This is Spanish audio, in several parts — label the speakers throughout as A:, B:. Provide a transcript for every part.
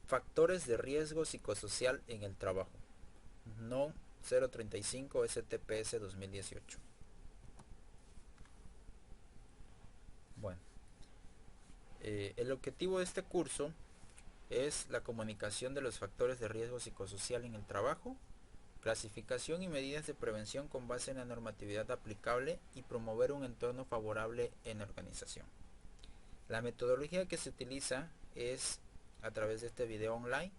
A: Factores de riesgo psicosocial en el trabajo. NOM 035 STPS 2018. Bueno, el objetivo de este curso es la comunicación de los factores de riesgo psicosocial en el trabajo, clasificación y medidas de prevención con base en la normatividad aplicable y promover un entorno favorable en la organización. La metodología que se utiliza es a través de este video online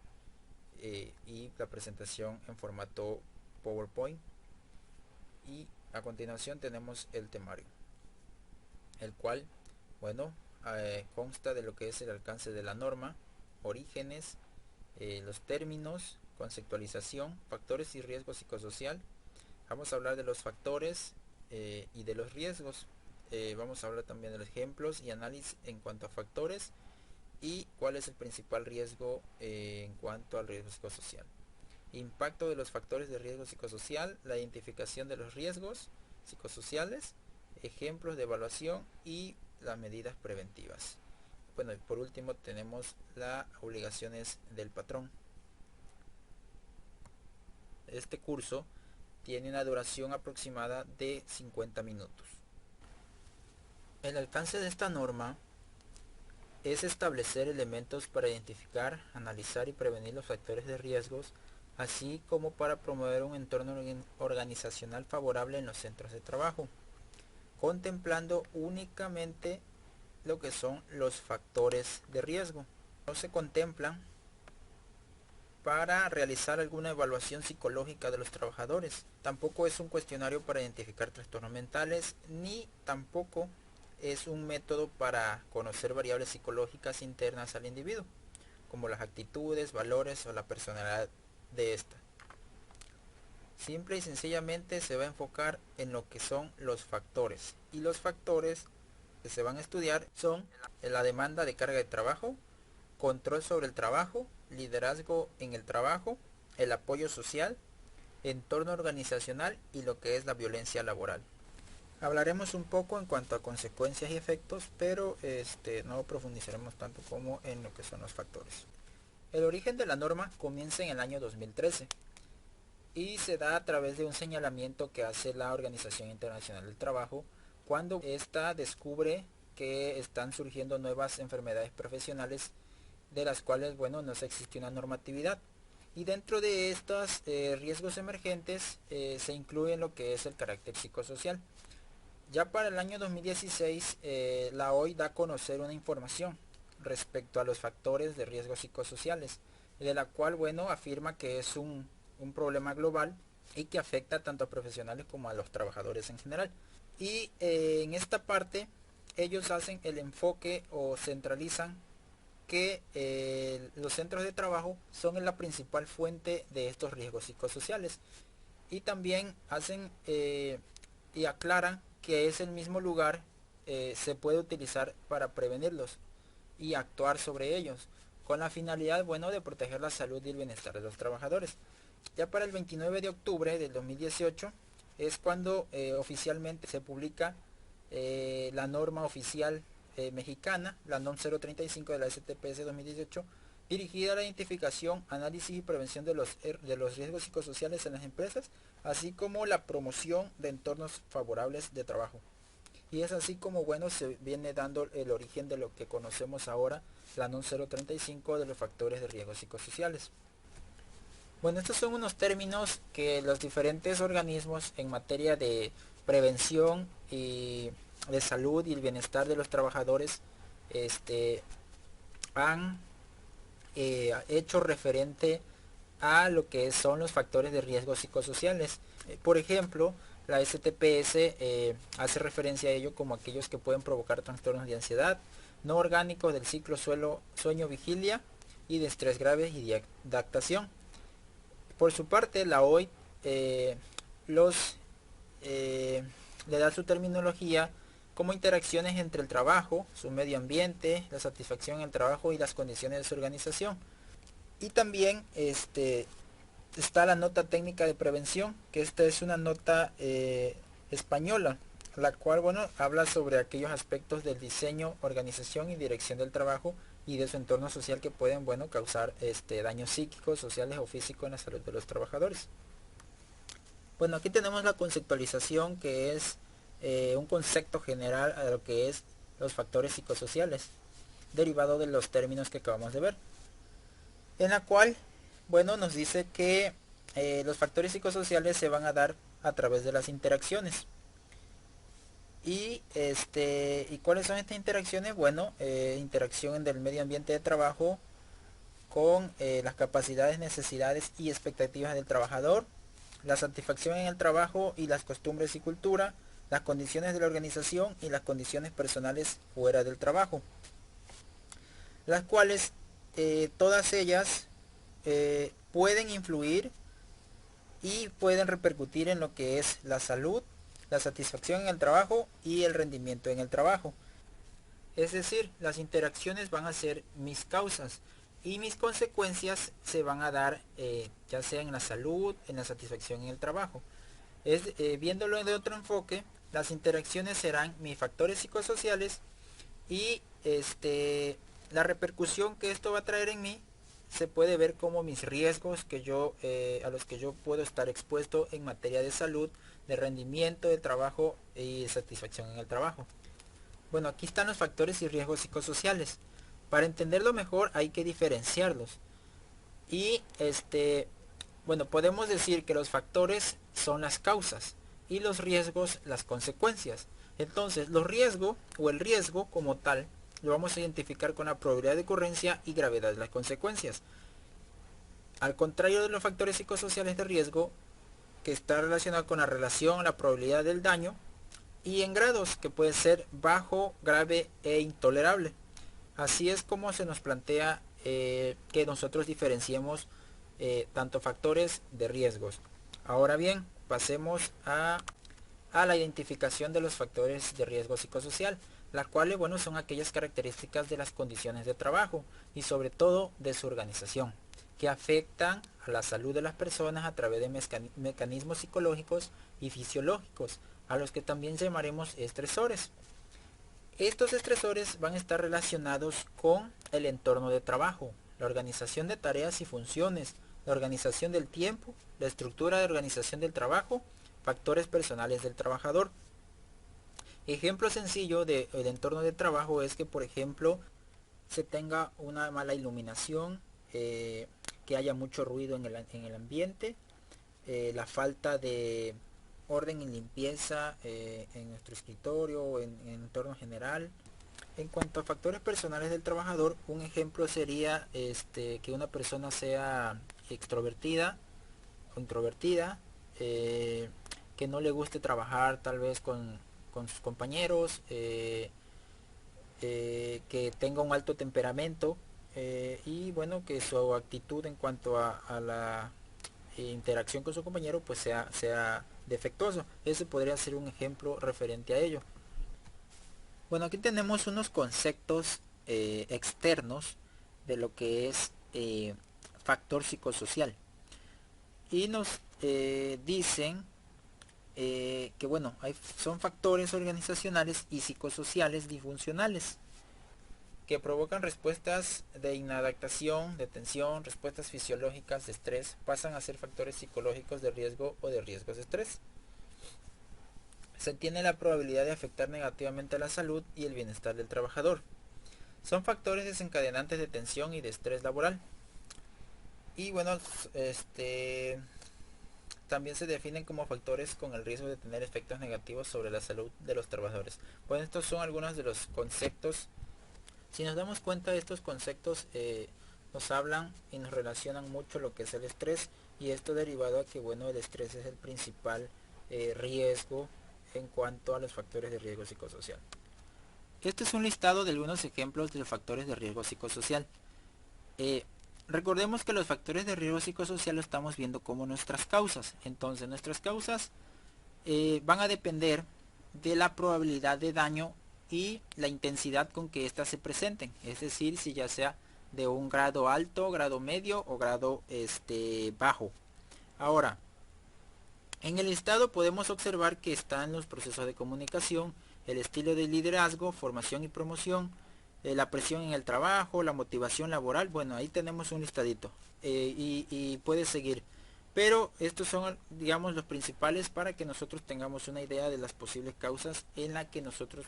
A: y la presentación en formato PowerPoint, y a continuación tenemos el temario, el cual, bueno, consta de lo que es el alcance de la norma, orígenes, los términos, conceptualización, factores y riesgo psicosocial. Vamos a hablar de los factores y de los riesgos. Vamos a hablar también de los ejemplos y análisis en cuanto a factores y cuál es el principal riesgo en cuanto al riesgo psicosocial. Impacto de los factores de riesgo psicosocial, la identificación de los riesgos psicosociales, ejemplos de evaluación y las medidas preventivas. Bueno, y por último tenemos las obligaciones del patrón. Este curso tiene una duración aproximada de 50 minutos. El alcance de esta norma es establecer elementos para identificar, analizar y prevenir los factores de riesgos, así como para promover un entorno organizacional favorable en los centros de trabajo, contemplando únicamente lo que son los factores de riesgo. No se contemplan para realizar alguna evaluación psicológica de los trabajadores. Tampoco es un cuestionario para identificar trastornos mentales, ni tampoco es un método para conocer variables psicológicas internas al individuo, como las actitudes, valores o la personalidad de ésta. Simple y sencillamente se va a enfocar en lo que son los factores, y los factores que se van a estudiar son la demanda de carga de trabajo, control sobre el trabajo, liderazgo en el trabajo, el apoyo social, entorno organizacional y lo que es la violencia laboral. Hablaremos un poco en cuanto a consecuencias y efectos, pero no profundizaremos tanto como en lo que son los factores. El origen de la norma comienza en el año 2013 y se da a través de un señalamiento que hace la Organización Internacional del Trabajo cuando ésta descubre que están surgiendo nuevas enfermedades profesionales de las cuales, bueno, no existe una normatividad. Y dentro de estos riesgos emergentes se incluye lo que es el carácter psicosocial. Ya para el año 2016 la OI da a conocer una información respecto a los factores de riesgo psicosociales, de la cual, bueno, afirma que es un problema global y que afecta tanto a profesionales como a los trabajadores en general. Y en esta parte ellos hacen el enfoque o centralizan que los centros de trabajo son la principal fuente de estos riesgos psicosociales, y también hacen y aclaran que es el mismo lugar se puede utilizar para prevenirlos y actuar sobre ellos con la finalidad, bueno, de proteger la salud y el bienestar de los trabajadores. Ya para el 29 de octubre del 2018 es cuando oficialmente se publica la norma oficial mexicana, la NOM 035 de la STPS 2018, dirigida a la identificación, análisis y prevención de los riesgos psicosociales en las empresas, así como la promoción de entornos favorables de trabajo. Y es así como, bueno, se viene dando el origen de lo que conocemos ahora, la NOM 035 de los factores de riesgos psicosociales. Bueno, estos son unos términos que los diferentes organismos en materia de prevención y de salud y el bienestar de los trabajadores han hecho referente a lo que son los factores de riesgo psicosociales. Por ejemplo, la STPS hace referencia a ello como aquellos que pueden provocar trastornos de ansiedad, no orgánicos del ciclo sueño-vigilia y de estrés grave y de adaptación. Por su parte, la OIT le da su terminología como interacciones entre el trabajo, su medio ambiente, la satisfacción en el trabajo y las condiciones de su organización. Y también está la nota técnica de prevención, que esta es una nota española, la cual, bueno, habla sobre aquellos aspectos del diseño, organización y dirección del trabajo y de su entorno social que pueden, bueno, causar daños psíquicos, sociales o físicos en la salud de los trabajadores. Bueno, aquí tenemos la conceptualización, que es un concepto general a lo que es los factores psicosociales, derivado de los términos que acabamos de ver, en la cual, bueno, nos dice que los factores psicosociales se van a dar a través de las interacciones. ¿Y cuáles son estas interacciones? Bueno, interacción del medio ambiente de trabajo con las capacidades, necesidades y expectativas del trabajador, la satisfacción en el trabajo y las costumbres y cultura, las condiciones de la organización y las condiciones personales fuera del trabajo, las cuales todas ellas pueden influir y pueden repercutir en lo que es la salud, la satisfacción en el trabajo y el rendimiento en el trabajo. Es decir, las interacciones van a ser mis causas y mis consecuencias se van a dar ya sea en la salud, en la satisfacción en el trabajo. Viéndolo de otro enfoque, las interacciones serán mis factores psicosociales y la repercusión que esto va a traer en mí se puede ver como mis riesgos a los que yo puedo estar expuesto en materia de salud, de rendimiento del trabajo y satisfacción en el trabajo. Bueno, aquí están los factores y riesgos psicosociales. Para entenderlo mejor hay que diferenciarlos. Y bueno, podemos decir que los factores son las causas y los riesgos las consecuencias. Entonces, los riesgos o el riesgo como tal lo vamos a identificar con la probabilidad de ocurrencia y gravedad de las consecuencias. Al contrario de los factores psicosociales de riesgo, que está relacionado con la relación, la probabilidad del daño, y en grados, que puede ser bajo, grave e intolerable. Así es como se nos plantea que nosotros diferenciemos tanto factores de riesgos. Ahora bien, pasemos a la identificación de los factores de riesgo psicosocial, las cuales, bueno, son aquellas características de las condiciones de trabajo y sobre todo de su organización, que afectan a la salud de las personas a través de mecanismos psicológicos y fisiológicos, a los que también llamaremos estresores. Estos estresores van a estar relacionados con el entorno de trabajo, la organización de tareas y funciones, la organización del tiempo, la estructura de organización del trabajo, factores personales del trabajador. Ejemplo sencillo del entorno de trabajo es que, por ejemplo, se tenga una mala iluminación, que haya mucho ruido en el ambiente, la falta de orden y limpieza en nuestro escritorio o en entorno general. En cuanto a factores personales del trabajador, un ejemplo sería que una persona sea extrovertida o introvertida, que no le guste trabajar tal vez con sus compañeros, que tenga un alto temperamento, y bueno, que su actitud en cuanto a la interacción con su compañero pues sea defectuoso. Ese podría ser un ejemplo referente a ello. Bueno, aquí tenemos unos conceptos externos de lo que es factor psicosocial, y nos dicen que bueno, son factores organizacionales y psicosociales disfuncionales que provocan respuestas de inadaptación, de tensión, respuestas fisiológicas de estrés, pasan a ser factores psicológicos de riesgo o de riesgos de estrés. Se tiene la probabilidad de afectar negativamente a la salud y el bienestar del trabajador. Son factores desencadenantes de tensión y de estrés laboral. Y bueno, también se definen como factores con el riesgo de tener efectos negativos sobre la salud de los trabajadores. Bueno, estos son algunos de los conceptos. Si nos damos cuenta, estos conceptos nos hablan y nos relacionan mucho lo que es el estrés, y esto derivado a que bueno, el estrés es el principal riesgo en cuanto a los factores de riesgo psicosocial. Este es un listado de algunos ejemplos de los factores de riesgo psicosocial. Recordemos que los factores de riesgo psicosocial lo estamos viendo como nuestras causas. Entonces nuestras causas van a depender de la probabilidad de daño y la intensidad con que éstas se presenten. Es decir, si ya sea de un grado alto, grado medio o grado bajo. Ahora, en el listado podemos observar que están los procesos de comunicación, el estilo de liderazgo, formación y promoción, la presión en el trabajo, la motivación laboral. Bueno, ahí tenemos un listadito y puedes seguir. Pero estos son, digamos, los principales para que nosotros tengamos una idea de las posibles causas en la que nosotros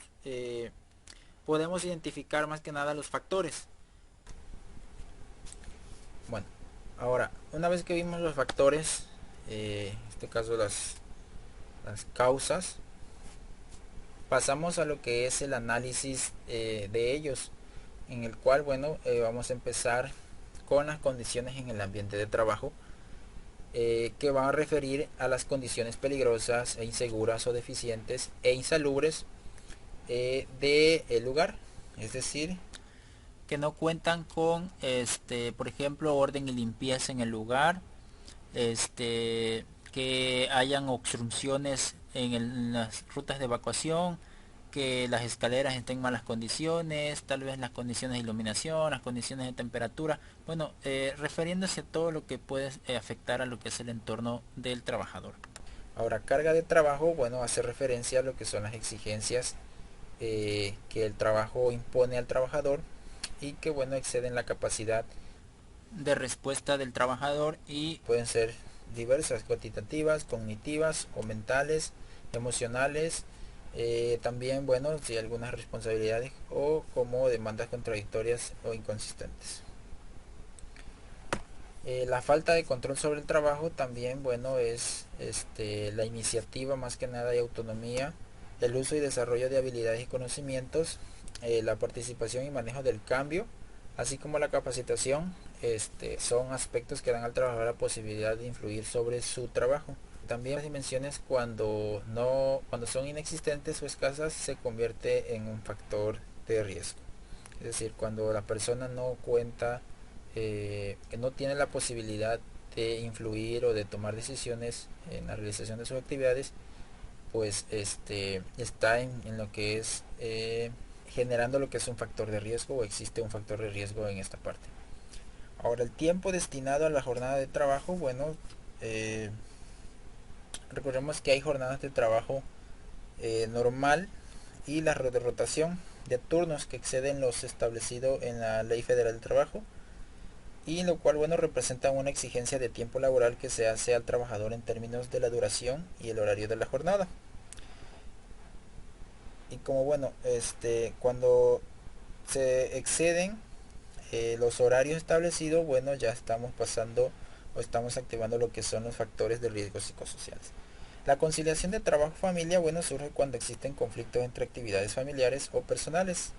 A: podemos identificar más que nada los factores. Bueno, ahora, una vez que vimos los factores, en este caso las causas, pasamos a lo que es el análisis de ellos, en el cual, bueno, vamos a empezar con las condiciones en el ambiente de trabajo, que van a referir a las condiciones peligrosas e inseguras o deficientes e insalubres del lugar, es decir, que no cuentan con por ejemplo, orden y limpieza en el lugar, que hayan obstrucciones en las rutas de evacuación, que las escaleras estén en malas condiciones, tal vez las condiciones de iluminación, las condiciones de temperatura, bueno, refiriéndose a todo lo que puede afectar a lo que es el entorno del trabajador. Ahora, carga de trabajo, bueno, hace referencia a lo que son las exigencias que el trabajo impone al trabajador y que, bueno, exceden la capacidad de respuesta del trabajador y pueden ser diversas, cuantitativas, cognitivas o mentales, emocionales, también, bueno, si algunas responsabilidades o como demandas contradictorias o inconsistentes. La falta de control sobre el trabajo también, bueno, es la iniciativa más que nada y autonomía, el uso y desarrollo de habilidades y conocimientos, la participación y manejo del cambio, así como la capacitación, son aspectos que dan al trabajador la posibilidad de influir sobre su trabajo. También las dimensiones cuando son inexistentes o escasas se convierte en un factor de riesgo. Es decir, cuando la persona no cuenta, que no tiene la posibilidad de influir o de tomar decisiones en la realización de sus actividades, pues está en lo que es generando lo que es un factor de riesgo o existe un factor de riesgo en esta parte. Ahora, el tiempo destinado a la jornada de trabajo, bueno, recordemos que hay jornadas de trabajo normal y la de rotación de turnos que exceden los establecidos en la Ley Federal del Trabajo, y lo cual, bueno, representa una exigencia de tiempo laboral que se hace al trabajador en términos de la duración y el horario de la jornada. Y como, bueno, cuando se exceden los horarios establecidos, bueno, ya estamos pasando o estamos activando lo que son los factores de riesgo psicosociales. La conciliación de trabajo-familia, bueno, surge cuando existen conflictos entre actividades familiares o personales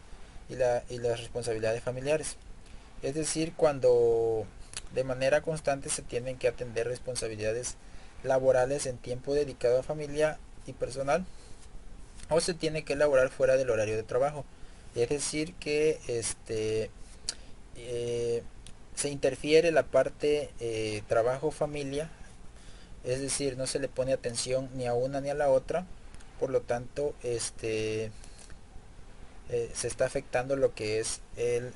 A: y las responsabilidades familiares. Es decir, cuando de manera constante se tienen que atender responsabilidades laborales en tiempo dedicado a familia y personal, o se tiene que elaborar fuera del horario de trabajo. Es decir, que se interfiere la parte trabajo-familia, es decir, no se le pone atención ni a una ni a la otra, por lo tanto, se está afectando lo que es el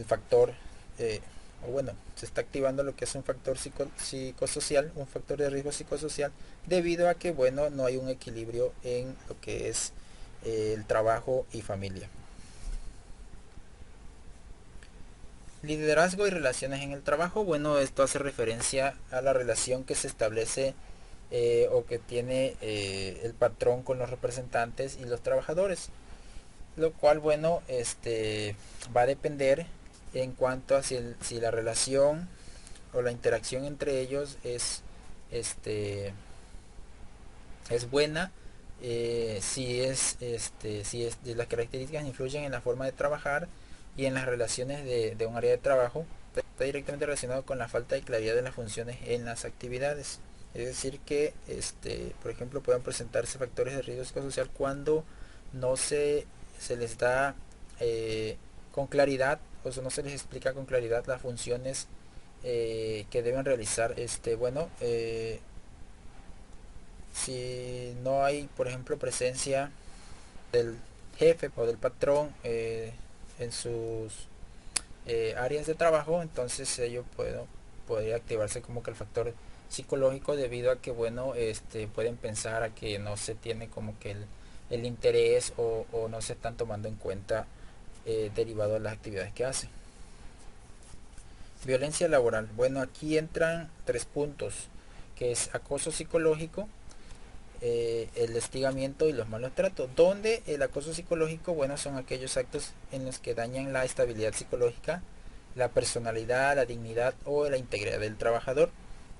A: factor, o bueno, se está activando lo que es un factor psicosocial, un factor de riesgo psicosocial, debido a que, bueno, no hay un equilibrio en lo que es el trabajo y familia. Liderazgo y relaciones en el trabajo, bueno, esto hace referencia a la relación que se establece o que tiene el patrón con los representantes y los trabajadores, lo cual, bueno, va a depender en cuanto a si la relación o la interacción entre ellos es buena, si las características influyen en la forma de trabajar y en las relaciones de un área de trabajo. Está directamente relacionado con la falta de claridad de las funciones en las actividades. Es decir que, por ejemplo, pueden presentarse factores de riesgo psicosocial cuando no se les da con claridad, o sea, no se les explica con claridad las funciones que deben realizar. Si no hay, por ejemplo, presencia del jefe o del patrón en sus áreas de trabajo, entonces ello podría activarse como que el factor psicológico, debido a que, bueno, pueden pensar a que no se tiene como que el interés o no se están tomando en cuenta derivado de las actividades que hacen. Violencia laboral. Bueno, aquí entran tres puntos, que es acoso psicológico, el hostigamiento y los malos tratos. Donde el acoso psicológico, bueno, son aquellos actos en los que dañan la estabilidad psicológica, la personalidad, la dignidad o la integridad del trabajador.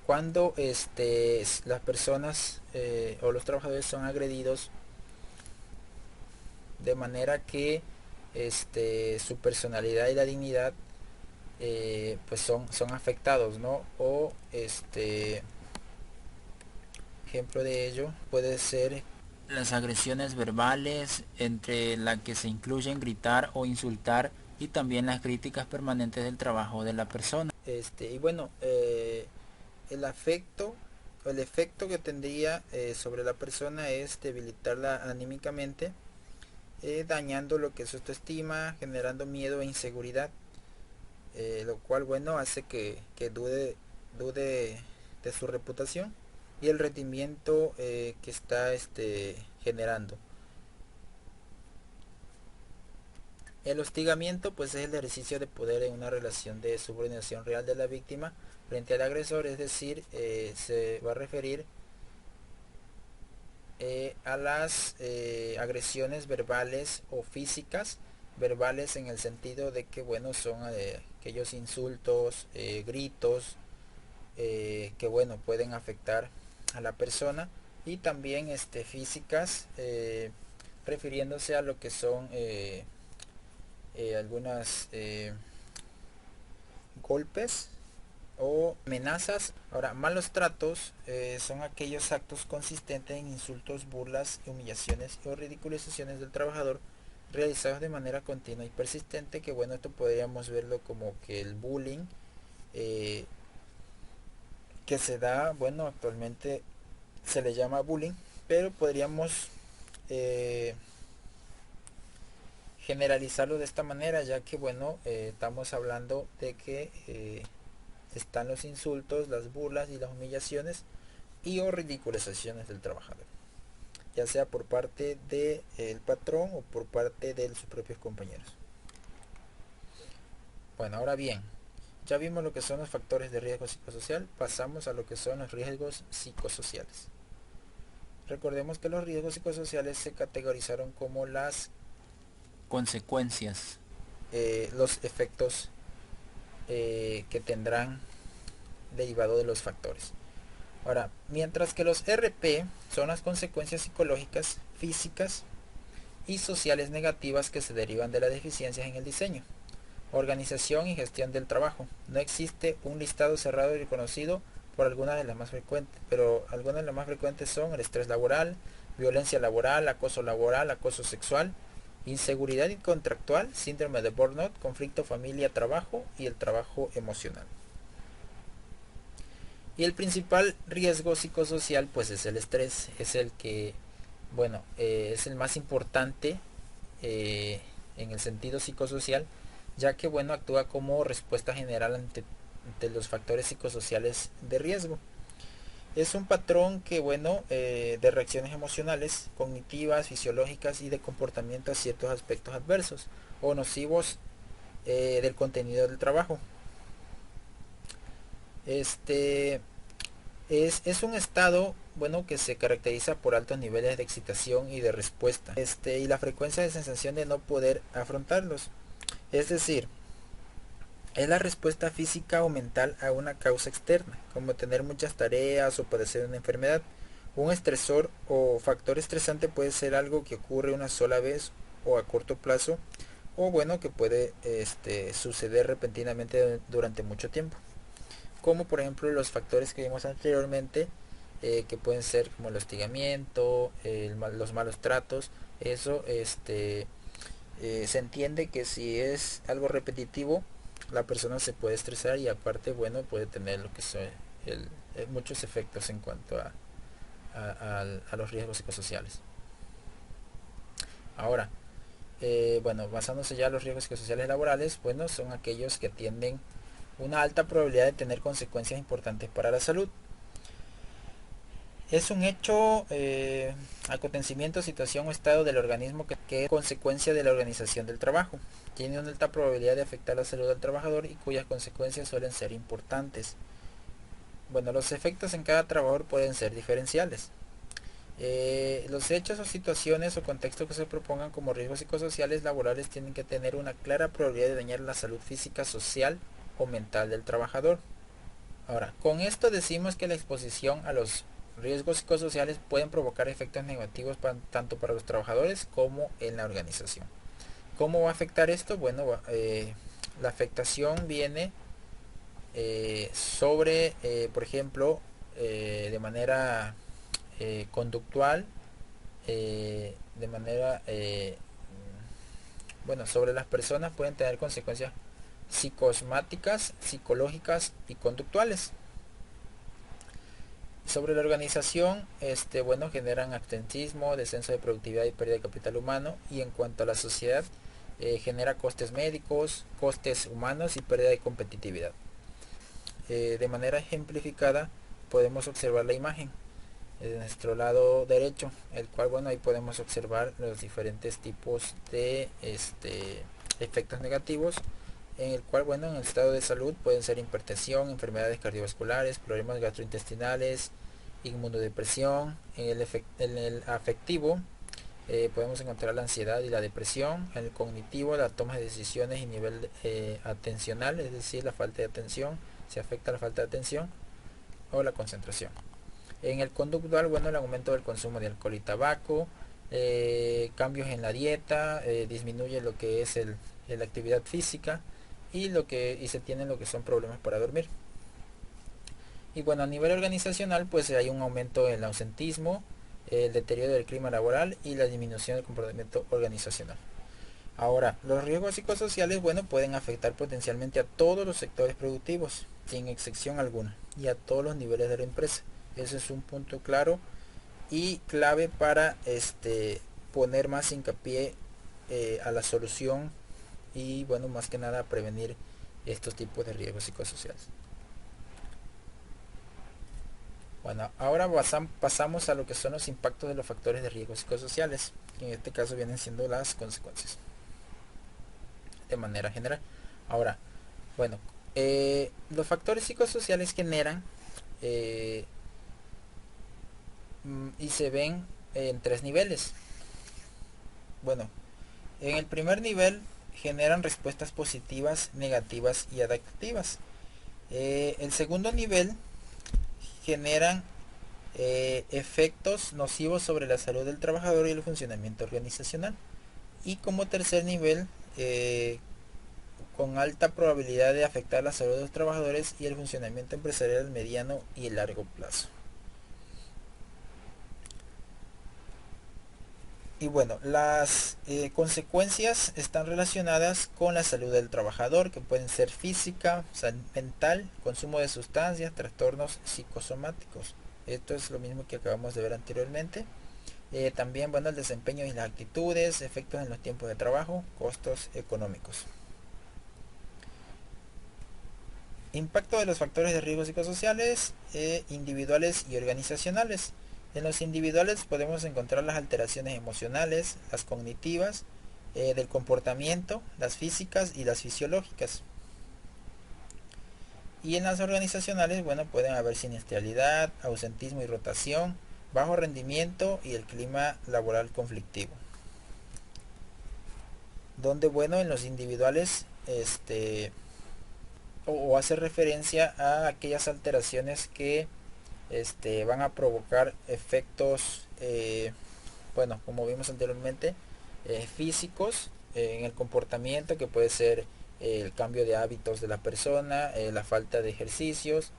A: Cuando las personas o los trabajadores son agredidos de manera que su personalidad y la dignidad pues son afectados, ¿no? O ejemplo de ello puede ser las agresiones verbales, entre las que se incluyen gritar o insultar, y también las críticas permanentes del trabajo de la persona. Y bueno, el afecto, el efecto que tendría sobre la persona es debilitarla anímicamente, dañando lo que es su autoestima, generando miedo e inseguridad, lo cual, bueno, hace que dude de su reputación y el rendimiento que está generando. El hostigamiento pues es el ejercicio de poder en una relación de subordinación real de la víctima frente al agresor, es decir, se va a referir a las agresiones verbales o físicas. Verbales en el sentido de que, bueno, son aquellos insultos, gritos, que, bueno, pueden afectar a la persona, y también físicas, refiriéndose a lo que son algunas golpes o amenazas. Ahora, malos tratos son aquellos actos consistentes en insultos, burlas, humillaciones o ridiculizaciones del trabajador realizados de manera continua y persistente, que, bueno, esto podríamos verlo como que el bullying eh, que se da, bueno, actualmente se le llama bullying, pero podríamos eh, generalizarlo de esta manera, ya que, bueno, estamos hablando de que están los insultos, las burlas y las humillaciones y o ridiculizaciones del trabajador, ya sea por parte del patrón o por parte de sus propios compañeros. Bueno, ahora bien, ya vimos lo que son los factores de riesgo psicosocial, pasamos a lo que son los riesgos psicosociales. Recordemos que los riesgos psicosociales se categorizaron como las consecuencias, los efectos que tendrán derivado de los factores. Ahora, mientras que los RP son las consecuencias psicológicas, físicas y sociales negativas que se derivan de las deficiencias en el diseño, organización y gestión del trabajo. No existe un listado cerrado y reconocido por algunas de las más frecuentes, pero algunas de las más frecuentes son el estrés laboral, violencia laboral, acoso sexual, inseguridad contractual, síndrome de burnout, conflicto familia-trabajo y el trabajo emocional. Y el principal riesgo psicosocial pues es el estrés, es el que, bueno, es el más importante en el sentido psicosocial, ya que, bueno, actúa como respuesta general ante los factores psicosociales de riesgo. Es un patrón que, bueno, de reacciones emocionales, cognitivas, fisiológicas y de comportamiento a ciertos aspectos adversos o nocivos del contenido del trabajo. Es un estado, bueno, que se caracteriza por altos niveles de excitación y de respuesta, y la frecuencia de sensación de no poder afrontarlos. Es decir, es la respuesta física o mental a una causa externa, como tener muchas tareas o padecer una enfermedad. Un estresor o factor estresante puede ser algo que ocurre una sola vez o a corto plazo, o, bueno, que puede suceder repentinamente durante mucho tiempo, como por ejemplo los factores que vimos anteriormente, que pueden ser como el hostigamiento, los malos tratos. Eso se entiende que si es algo repetitivo, la persona se puede estresar y aparte, bueno, puede tener lo que son muchos efectos en cuanto a los riesgos psicosociales. Ahora, bueno, basándose ya en los riesgos psicosociales laborales, bueno, son aquellos que tienden una alta probabilidad de tener consecuencias importantes para la salud. Es un hecho, acontecimiento, situación o estado del organismo que es consecuencia de la organización del trabajo. Tiene una alta probabilidad de afectar la salud del trabajador y cuyas consecuencias suelen ser importantes. Bueno, los efectos en cada trabajador pueden ser diferenciales. Los hechos o situaciones o contextos que se propongan como riesgos psicosociales laborales tienen que tener una clara probabilidad de dañar la salud física, social o mental del trabajador. Ahora, con esto decimos que la exposición a los riesgos psicosociales pueden provocar efectos negativos tanto para los trabajadores como en la organización. ¿Cómo va a afectar esto? Bueno, la afectación viene sobre, por ejemplo, de manera conductual, de manera, bueno, sobre las personas pueden tener consecuencias psicosomáticas, psicológicas y conductuales. Sobre la organización, bueno, generan absentismo, descenso de productividad y pérdida de capital humano. Y en cuanto a la sociedad, genera costes médicos, costes humanos y pérdida de competitividad. De manera ejemplificada, podemos observar la imagen de nuestro lado derecho, el cual, bueno, ahí podemos observar los diferentes tipos de efectos negativos, en el cual, bueno, en el estado de salud pueden ser hipertensión, enfermedades cardiovasculares, problemas gastrointestinales, inmunodepresión. En el afectivo podemos encontrar la ansiedad y la depresión. En el cognitivo, la toma de decisiones y nivel atencional, es decir, la falta de atención, se afecta la falta de atención o la concentración. En el conductual, bueno, el aumento del consumo de alcohol y tabaco, cambios en la dieta, disminuye lo que es la actividad física y se tienen lo que son problemas para dormir. Y bueno, a nivel organizacional, pues hay un aumento en el ausentismo, el deterioro del clima laboral y la disminución del comportamiento organizacional. Ahora, los riesgos psicosociales, bueno, pueden afectar potencialmente a todos los sectores productivos, sin excepción alguna, y a todos los niveles de la empresa. Ese es un punto claro y clave para poner más hincapié a la solución y, bueno, más que nada a prevenir estos tipos de riesgos psicosociales. Bueno, ahora pasamos a lo que son los impactos de los factores de riesgo psicosociales, que en este caso vienen siendo las consecuencias de manera general. Ahora, bueno, los factores psicosociales generan y se ven en tres niveles. Bueno, en el primer nivel generan respuestas positivas, negativas y adaptativas. El segundo nivel generan efectos nocivos sobre la salud del trabajador y el funcionamiento organizacional. Y como tercer nivel, con alta probabilidad de afectar la salud de los trabajadores y el funcionamiento empresarial mediano y el largo plazo. Y bueno, las consecuencias están relacionadas con la salud del trabajador, que pueden ser física, mental, consumo de sustancias, trastornos psicosomáticos. Esto es lo mismo que acabamos de ver anteriormente. También, bueno, el desempeño y las actitudes, efectos en los tiempos de trabajo, costos económicos. Impacto de los factores de riesgo psicosociales, individuales y organizacionales. En los individuales podemos encontrar las alteraciones emocionales, las cognitivas, del comportamiento, las físicas y las fisiológicas. Y en las organizacionales, bueno, pueden haber siniestralidad, ausentismo y rotación, bajo rendimiento y el clima laboral conflictivo. Donde, bueno, en los individuales, o hace referencia a aquellas alteraciones que van a provocar efectos, bueno, como vimos anteriormente, físicos, en el comportamiento, que puede ser el cambio de hábitos de la persona, la falta de ejercicios,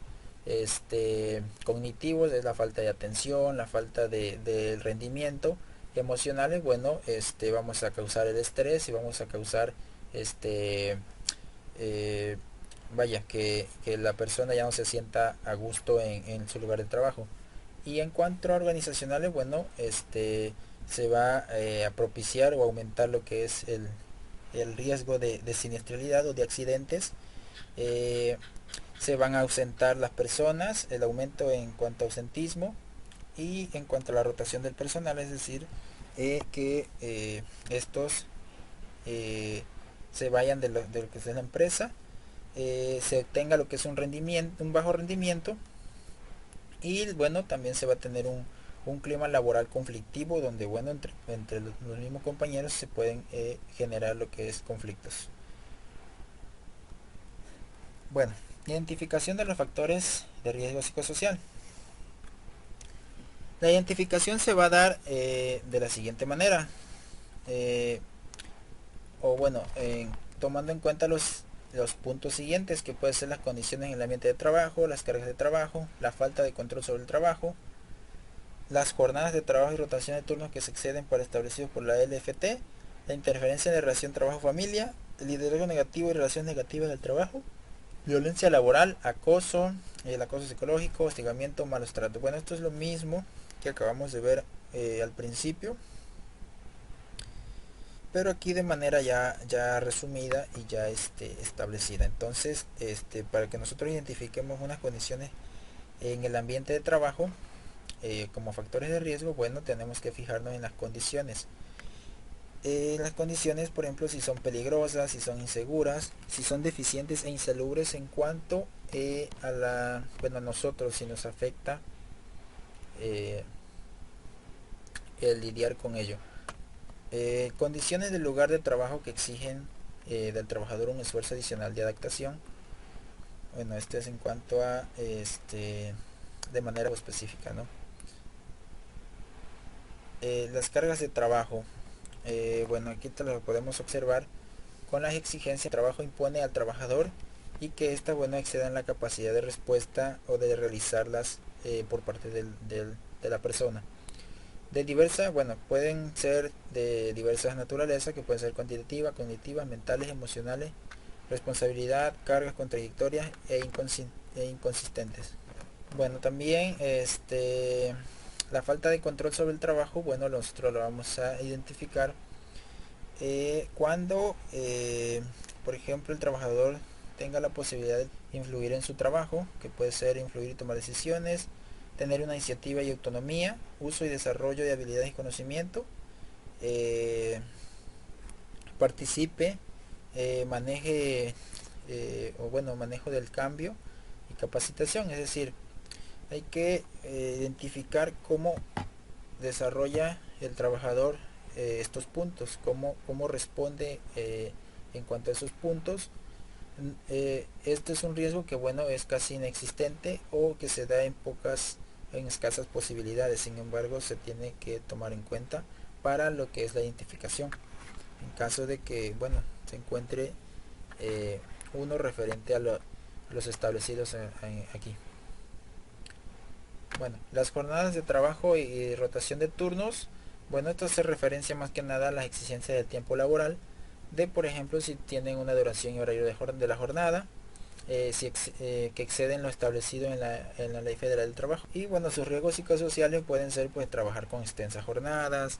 A: cognitivos, es la falta de atención, la falta de rendimiento. Emocionales, bueno, vamos a causar el estrés y vamos a causar eh, vaya, que la persona ya no se sienta a gusto en su lugar de trabajo. Y en cuanto a organizacionales, bueno, se va a propiciar o aumentar lo que es el riesgo de siniestralidad o de accidentes. Se van a ausentar las personas, el aumento en cuanto a ausentismo, Y en cuanto a la rotación del personal, es decir, que estos se vayan de lo que es la empresa, se obtenga lo que es un rendimiento, un bajo rendimiento, y bueno, también se va a tener un clima laboral conflictivo donde bueno, entre los mismos compañeros se pueden generar lo que es conflictos. Bueno, identificación de los factores de riesgo psicosocial. La identificación se va a dar de la siguiente manera. eh, o bueno, tomando en cuenta los puntos siguientes, que pueden ser las condiciones en el ambiente de trabajo, las cargas de trabajo, la falta de control sobre el trabajo, las jornadas de trabajo y rotación de turnos que se exceden por establecidos por la LFT, la interferencia de relación trabajo-familia, el liderazgo negativo y relaciones negativas del trabajo, violencia laboral, acoso, el acoso psicológico, hostigamiento, malos tratos. Bueno, esto es lo mismo que acabamos de ver al principio, pero aquí de manera ya resumida y ya establecida. Entonces, para que nosotros identifiquemos unas condiciones en el ambiente de trabajo como factores de riesgo, bueno, tenemos que fijarnos en las condiciones. Las condiciones, por ejemplo, si son peligrosas, si son inseguras, si son deficientes e insalubres en cuanto bueno, a nosotros, si nos afecta eh, el lidiar con ello. Condiciones del lugar de trabajo que exigen del trabajador un esfuerzo adicional de adaptación. Bueno, esto es en cuanto a de manera específica, ¿no? Las cargas de trabajo. Bueno, aquí te lo podemos observar con las exigencias que el trabajo impone al trabajador y que ésta, bueno, excedan la capacidad de respuesta o de realizarlas por parte de la persona. De diversa, bueno, pueden ser de diversas naturalezas, que pueden ser cuantitativas, cognitivas, mentales, emocionales, responsabilidad, cargas contradictorias e inconsistentes. Bueno, también la falta de control sobre el trabajo, bueno, nosotros lo vamos a identificar cuando, por ejemplo, el trabajador tenga la posibilidad de influir en su trabajo, que puede ser influir y tomar decisiones, tener una iniciativa y autonomía, uso y desarrollo de habilidades y conocimiento, eh, participe, maneje o bueno, manejo del cambio y capacitación. Es decir, hay que identificar cómo desarrolla el trabajador estos puntos, cómo responde en cuanto a esos puntos. Este es un riesgo que bueno, es casi inexistente o que se da en escasas posibilidades. Sin embargo, se tiene que tomar en cuenta para lo que es la identificación en caso de que bueno, se encuentre uno referente a los establecidos aquí. Bueno, las jornadas de trabajo y rotación de turnos, bueno, esto hace referencia más que nada a las exigencias del tiempo laboral, de por ejemplo si tienen una duración y horario de la jornada, que exceden lo establecido en la Ley Federal del Trabajo. Y bueno, sus riesgos psicosociales pueden ser pues trabajar con extensas jornadas,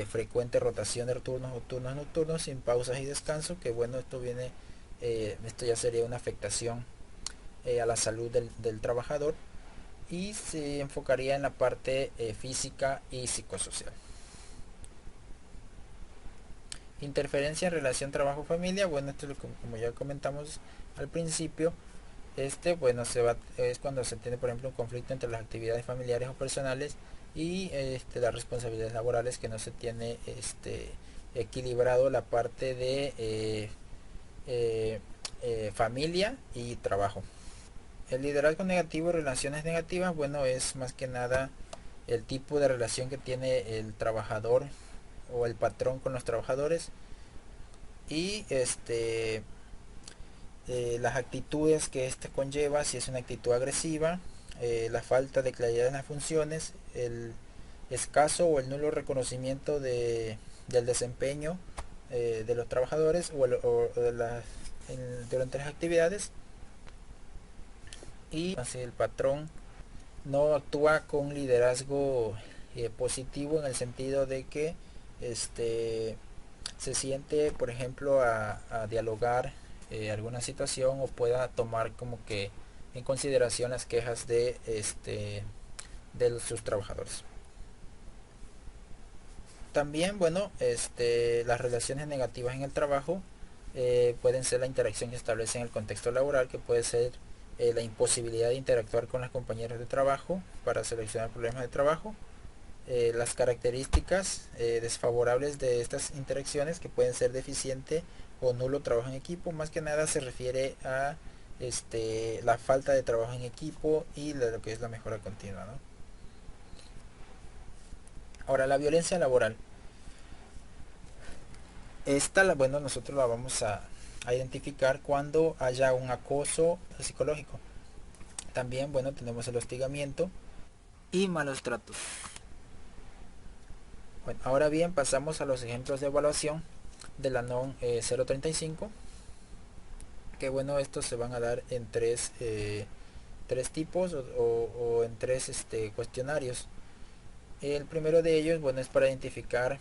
A: frecuente rotación de turnos o turnos nocturnos sin pausas y descanso, que bueno, esto ya sería una afectación a la salud del trabajador, y se enfocaría en la parte física y psicosocial. Interferencia en relación trabajo-familia, bueno, esto es como ya comentamos al principio. Bueno, es cuando se tiene, por ejemplo, un conflicto entre las actividades familiares o personales y las responsabilidades laborales, que no se tiene equilibrado la parte de familia y trabajo. El liderazgo negativo y relaciones negativas, bueno, es más que nada el tipo de relación que tiene el trabajador o el patrón con los trabajadores, y las actitudes que conlleva, si es una actitud agresiva, la falta de claridad en las funciones, el escaso o el nulo reconocimiento del desempeño de los trabajadores durante las actividades, y así el patrón no actúa con liderazgo positivo, en el sentido de que se siente, por ejemplo, a dialogar alguna situación, o pueda tomar como que en consideración las quejas de sus trabajadores. También, bueno, las relaciones negativas en el trabajo pueden ser la interacción que establece en el contexto laboral, que puede ser la imposibilidad de interactuar con los compañeros de trabajo para seleccionar problemas de trabajo. Las características desfavorables de estas interacciones, que pueden ser deficiente o nulo trabajo en equipo, más que nada se refiere a la falta de trabajo en equipo y lo que es la mejora continua, ¿no? Ahora, la violencia laboral. Bueno, nosotros la vamos a identificar cuando haya un acoso psicológico. También, bueno, tenemos el hostigamiento y malos tratos. Bueno, ahora bien, pasamos a los ejemplos de evaluación de la NOM 035, que bueno, estos se van a dar en tres tipos o en tres cuestionarios. El primero de ellos, bueno, es para identificar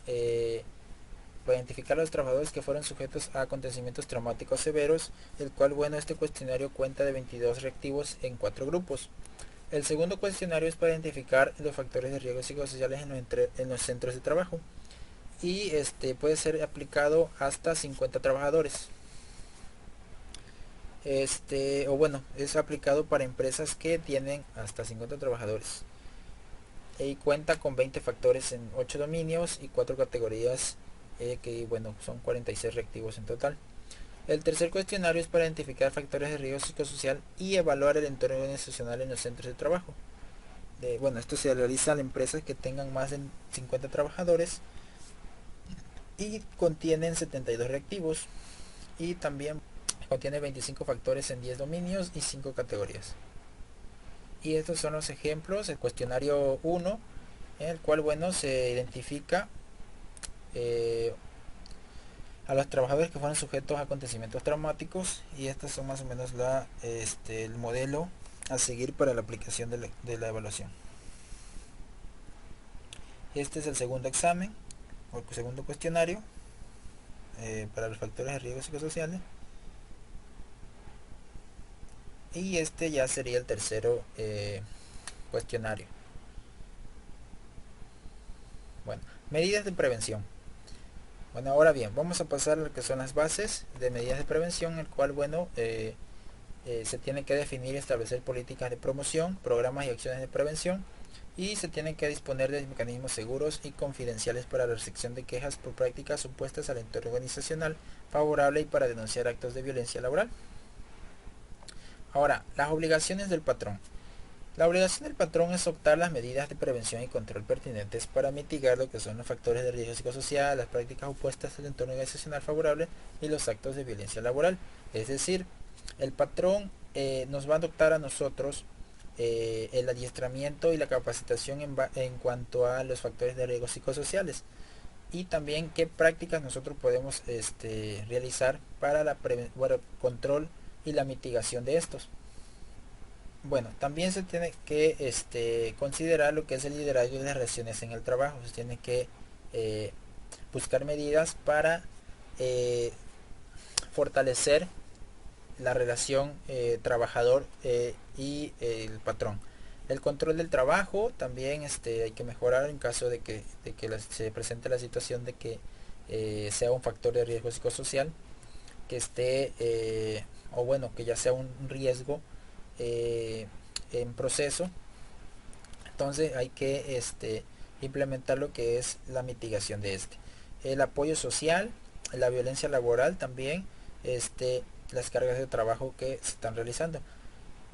A: a los trabajadores que fueron sujetos a acontecimientos traumáticos severos, el cual, bueno, este cuestionario cuenta de 22 reactivos en 4 grupos. El segundo cuestionario es para identificar los factores de riesgo psicosociales en los centros de trabajo y puede ser aplicado hasta 50 trabajadores. O bueno, es aplicado para empresas que tienen hasta 50 trabajadores y cuenta con 20 factores en 8 dominios y 4 categorías que bueno, son 46 reactivos en total. El tercer cuestionario es para identificar factores de riesgo psicosocial y evaluar el entorno organizacional en los centros de trabajo. Bueno, esto se realiza en empresas que tengan más de 50 trabajadores y contienen 72 reactivos y también contiene 25 factores en 10 dominios y 5 categorías. Y estos son los ejemplos. El cuestionario 1, en el cual, bueno, se identifica a los trabajadores que fueron sujetos a acontecimientos traumáticos, y estos son más o menos el modelo a seguir para la aplicación de la evaluación. Este es el segundo examen o el segundo cuestionario para los factores de riesgo psicosociales, y este ya sería el tercero cuestionario. Bueno, medidas de prevención. Bueno, ahora bien, vamos a pasar a lo que son las bases de medidas de prevención, el cual, bueno, se tiene que definir y establecer políticas de promoción, programas y acciones de prevención, y se tienen que disponer de mecanismos seguros y confidenciales para la recepción de quejas por prácticas opuestas al entorno organizacional favorable y para denunciar actos de violencia laboral. Ahora, las obligaciones del patrón. La obligación del patrón es optar las medidas de prevención y control pertinentes para mitigar lo que son los factores de riesgo psicosocial, las prácticas opuestas al entorno organizacional favorable y los actos de violencia laboral. Es decir, el patrón nos va a adoptar a nosotros el adiestramiento y la capacitación en cuanto a los factores de riesgo psicosociales, y también qué prácticas nosotros podemos realizar para el control y la mitigación de estos. Bueno, también se tiene que considerar lo que es el liderazgo de las relaciones en el trabajo. Se tiene que eh, buscar medidas para eh, fortalecer la relación trabajador y el patrón. El control del trabajo también hay que mejorar en caso de que se presente la situación de que sea un factor de riesgo psicosocial, que o bueno, que ya sea un riesgo en proceso. Entonces hay que implementar lo que es la mitigación de el apoyo social, la violencia laboral también, las cargas de trabajo que se están realizando.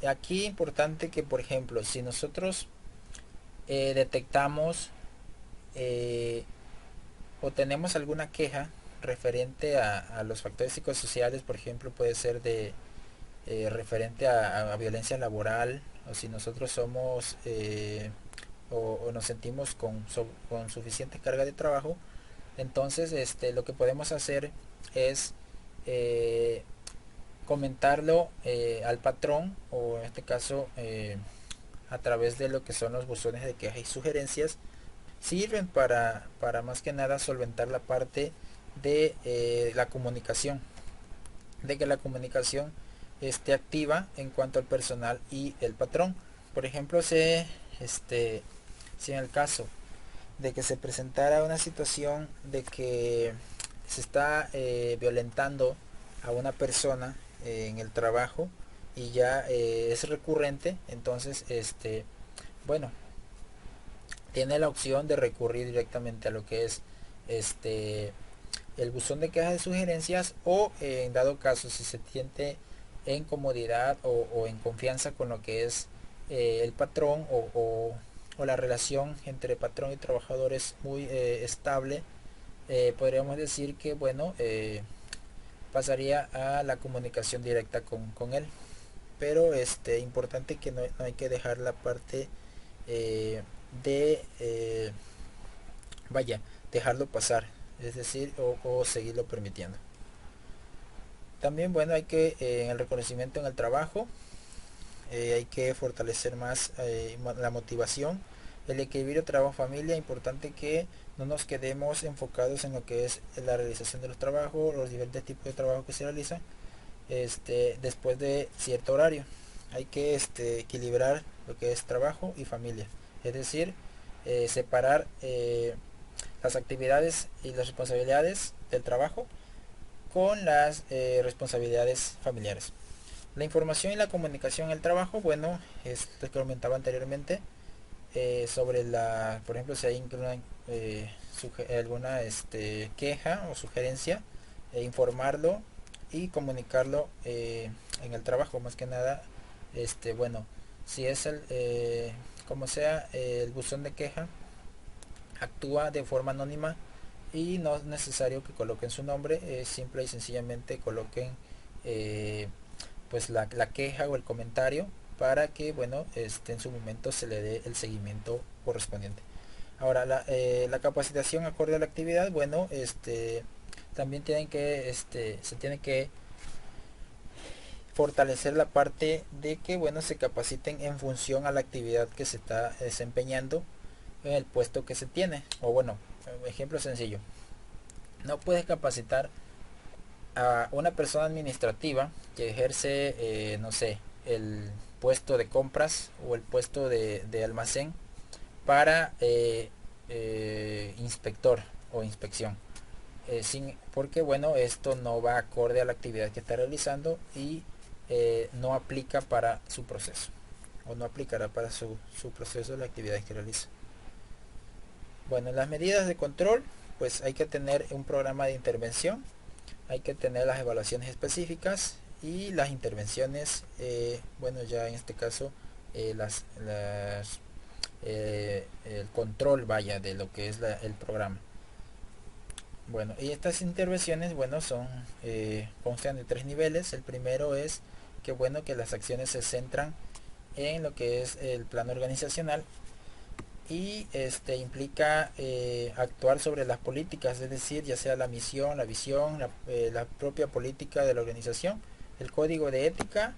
A: Aquí importante que, por ejemplo, si nosotros detectamos o tenemos alguna queja referente a los factores psicosociales, por ejemplo, puede ser referente a violencia laboral, o si nosotros somos o nos sentimos con suficiente carga de trabajo, entonces lo que podemos hacer es comentarlo al patrón, o en este caso a través de lo que son los buzones de quejas y sugerencias. Sirven para más que nada solventar la parte de la comunicación, de que la comunicación esté activa en cuanto al personal y el patrón. Por ejemplo, si en el caso de que se presentara una situación de que se está violentando a una persona en el trabajo y ya es recurrente, entonces bueno, tiene la opción de recurrir directamente a lo que es este el buzón de quejas de sugerencias, o en dado caso si se siente en comodidad o en confianza con lo que es el patrón, o la relación entre patrón y trabajador es muy estable, podríamos decir que bueno, pasaría a la comunicación directa con él. Pero importante que no hay que dejar la parte de vaya, dejarlo pasar, es decir, o seguirlo permitiendo. También bueno, hay que en el reconocimiento en el trabajo, hay que fortalecer más la motivación, el equilibrio trabajo-familia. Importante que no nos quedemos enfocados en lo que es la realización de los trabajos, los diferentes tipos de trabajo que se realizan después de cierto horario. Hay que equilibrar lo que es trabajo y familia, es decir, separar las actividades y las responsabilidades del trabajo con las responsabilidades familiares. La información y la comunicación en el trabajo, bueno, es lo que comentaba anteriormente, sobre la, por ejemplo, si hay alguna queja o sugerencia, informarlo y comunicarlo en el trabajo, más que nada, bueno, si es como sea, el buzón de queja actúa de forma anónima y no es necesario que coloquen su nombre, simple y sencillamente coloquen pues la queja o el comentario para que bueno, en su momento se le dé el seguimiento correspondiente. Ahora la capacitación acorde a la actividad, bueno, también tienen que se tiene que fortalecer la parte de que bueno, se capaciten en función a la actividad que se está desempeñando en el puesto que se tiene. O bueno, ejemplo sencillo, no puedes capacitar a una persona administrativa que ejerce no sé, el puesto de compras o el puesto de almacén para inspector o inspección, porque bueno, esto no va acorde a la actividad que está realizando y no aplica para su proceso, o no aplicará para su proceso de la actividad que realiza. Bueno, las medidas de control, pues hay que tener un programa de intervención, hay que tener las evaluaciones específicas y las intervenciones, bueno, ya en este caso el control, vaya, de lo que es el programa. Bueno, y estas intervenciones, bueno, constan de 3 niveles. El primero es que bueno, que las acciones se centran en lo que es el plano organizacional y implica actuar sobre las políticas, es decir, ya sea la misión, la visión, la propia política de la organización, el código de ética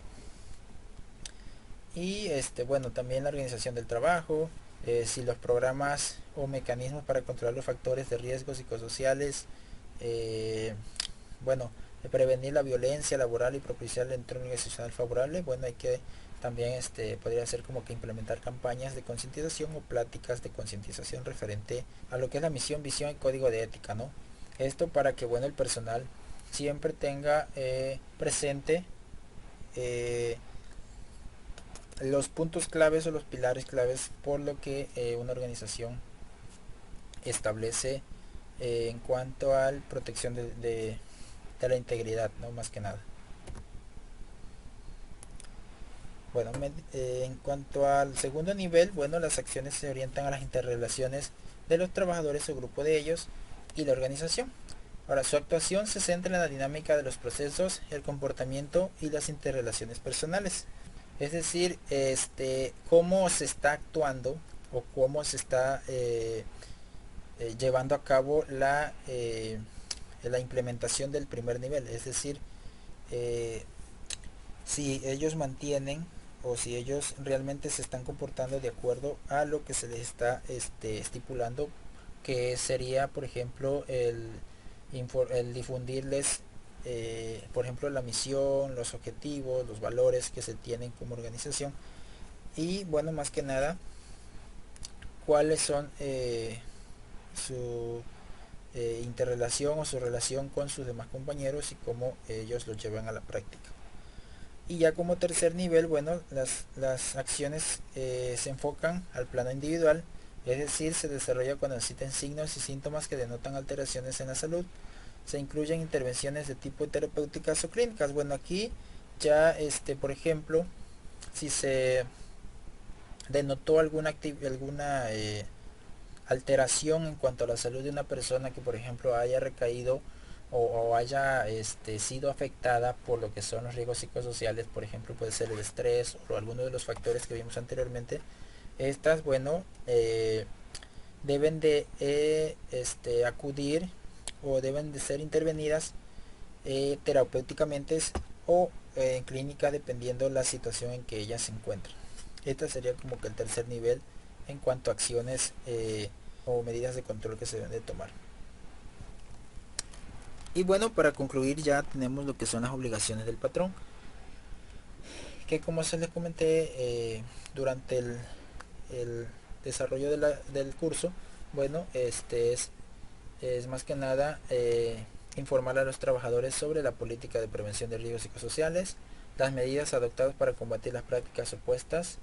A: y bueno, también la organización del trabajo, si los programas o mecanismos para controlar los factores de riesgo psicosociales, bueno, prevenir la violencia laboral y propiciar el entorno organizacional favorable. Bueno, hay que también podría ser como que implementar campañas de concientización o pláticas de concientización referente a lo que es la misión, visión y código de ética, ¿no? Esto para que bueno, el personal siempre tenga presente eh, los puntos claves o los pilares claves por lo que una organización establece en cuanto a la protección de la integridad, no más que nada. Bueno, en cuanto al segundo nivel, bueno, las acciones se orientan a las interrelaciones de los trabajadores o grupo de ellos y la organización. Ahora, su actuación se centra en la dinámica de los procesos, el comportamiento y las interrelaciones personales. Es decir, cómo se está actuando o cómo se está llevando a cabo la implementación del primer nivel. Es decir, eh, si ellos mantienen o si ellos realmente se están comportando de acuerdo a lo que se les está estipulando, que sería por ejemplo el difundirles por ejemplo la misión, los objetivos, los valores que se tienen como organización. Y bueno, más que nada cuáles son su interrelación o su relación con sus demás compañeros y cómo ellos lo llevan a la práctica. Y ya como tercer nivel, bueno, las acciones se enfocan al plano individual, es decir, se desarrolla cuando existen signos y síntomas que denotan alteraciones en la salud. Se incluyen intervenciones de tipo terapéuticas o clínicas. Bueno, aquí ya, por ejemplo, si se denotó alguna alteración en cuanto a la salud de una persona que, por ejemplo, haya recaído o haya sido afectada por lo que son los riesgos psicosociales, por ejemplo, puede ser el estrés o alguno de los factores que vimos anteriormente. Estas, bueno, deben de acudir o deben de ser intervenidas terapéuticamente o en clínica, dependiendo la situación en que ella se encuentra. Este sería como que el tercer nivel en cuanto a acciones o medidas de control que se deben de tomar. Y bueno, para concluir ya tenemos lo que son las obligaciones del patrón, que como se les comenté durante el desarrollo del curso, bueno, es más que nada informar a los trabajadores sobre la política de prevención de riesgos psicosociales, las medidas adoptadas para combatir las prácticas opuestas,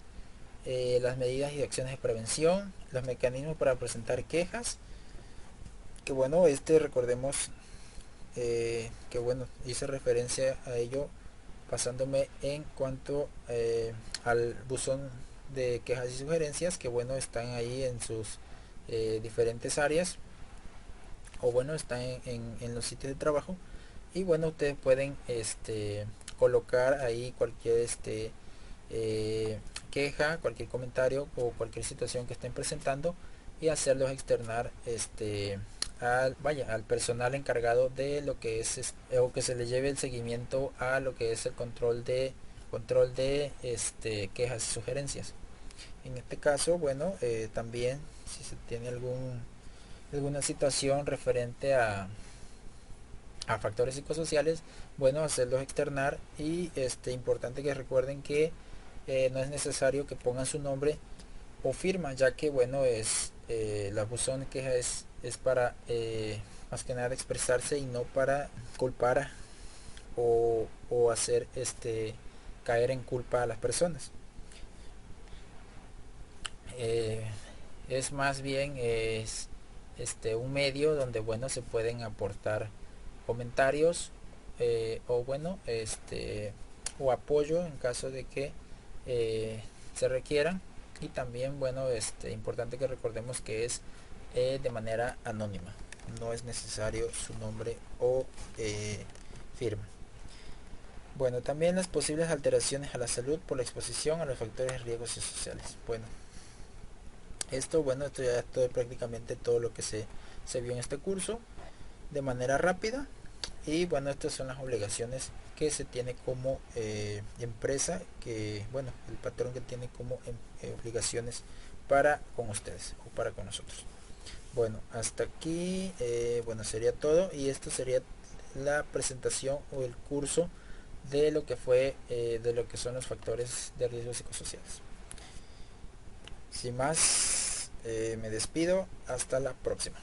A: las medidas y acciones de prevención, los mecanismos para presentar quejas, que bueno, recordemos que bueno, hice referencia a ello basándome en cuanto al buzón de quejas y sugerencias, que bueno, están ahí en sus diferentes áreas, o bueno, están en los sitios de trabajo. Y bueno, ustedes pueden colocar ahí cualquier queja, cualquier comentario o cualquier situación que estén presentando y hacerlos externar al personal encargado de lo que es o que se le lleve el seguimiento a lo que es el control de quejas y sugerencias. En este caso, bueno, también si se tiene alguna situación referente a factores psicosociales, bueno, hacerlos externar. Y importante que recuerden que no es necesario que pongan su nombre o firma, ya que bueno, la buzón de queja es para más que nada expresarse y no para culpar o hacer caer en culpa a las personas. Eh, es más bien un medio donde bueno, se pueden aportar comentarios o bueno, o apoyo en caso de que se requieran. Y también bueno, importante que recordemos que es de manera anónima, no es necesario su nombre o firma. Bueno, también las posibles alteraciones a la salud por la exposición a los factores de riesgos sociales. Bueno, esto ya es prácticamente todo lo que se vio en este curso de manera rápida. Y bueno, estas son las obligaciones que se tiene como empresa, que bueno, el patrón que tiene como obligaciones para con ustedes o para con nosotros. Bueno, hasta aquí bueno, sería todo, y esto sería la presentación o el curso de lo que fue de lo que son los factores de riesgo psicosociales. Sin más, me despido, hasta la próxima.